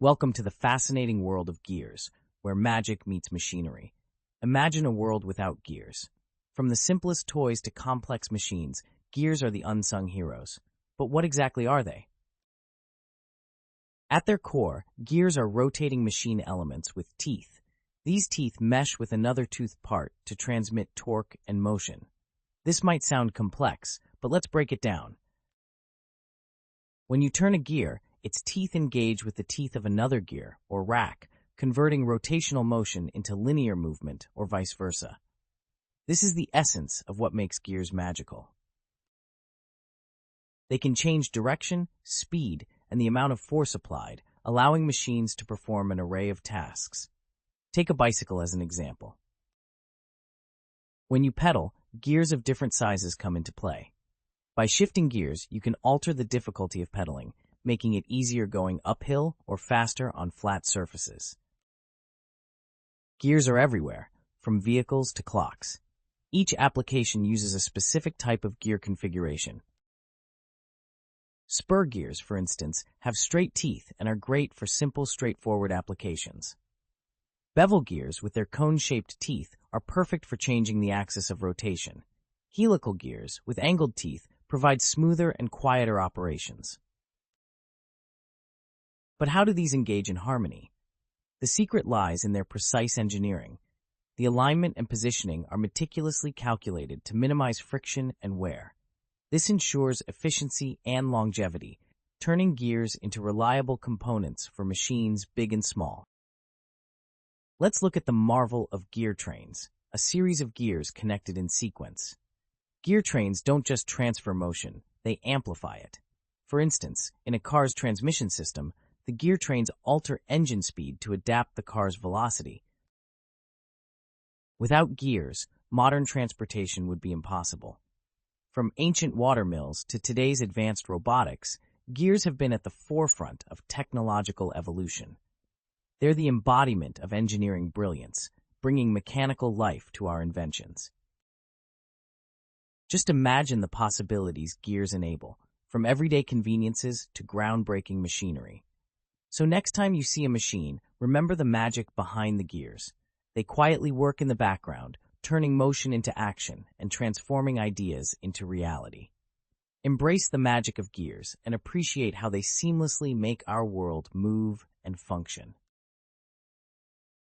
Welcome to the fascinating world of gears, where magic meets machinery. Imagine a world without gears. From the simplest toys to complex machines, gears are the unsung heroes. But what exactly are they? At their core, gears are rotating machine elements with teeth. These teeth mesh with another toothed part to transmit torque and motion. This might sound complex, but let's break it down. When you turn a gear, its teeth engage with the teeth of another gear, or rack, converting rotational motion into linear movement, or vice versa. This is the essence of what makes gears magical. They can change direction, speed, and the amount of force applied, allowing machines to perform an array of tasks. Take a bicycle as an example. When you pedal, gears of different sizes come into play. By shifting gears, you can alter the difficulty of pedaling, making it easier going uphill or faster on flat surfaces. Gears are everywhere, from vehicles to clocks. Each application uses a specific type of gear configuration. Spur gears, for instance, have straight teeth and are great for simple, straightforward applications. Bevel gears, with their cone-shaped teeth, are perfect for changing the axis of rotation. Helical gears, with angled teeth, provide smoother and quieter operations. But how do these engage in harmony? The secret lies in their precise engineering. The alignment and positioning are meticulously calculated to minimize friction and wear. This ensures efficiency and longevity, turning gears into reliable components for machines big and small. Let's look at the marvel of gear trains, a series of gears connected in sequence. Gear trains don't just transfer motion, they amplify it. For instance, in a car's transmission system, the gear trains alter engine speed to adapt the car's velocity. Without gears, modern transportation would be impossible. From ancient water mills to today's advanced robotics, gears have been at the forefront of technological evolution. They're the embodiment of engineering brilliance, bringing mechanical life to our inventions. Just imagine the possibilities gears enable, from everyday conveniences to groundbreaking machinery. So next time you see a machine, remember the magic behind the gears. They quietly work in the background, turning motion into action and transforming ideas into reality. Embrace the magic of gears and appreciate how they seamlessly make our world move and function.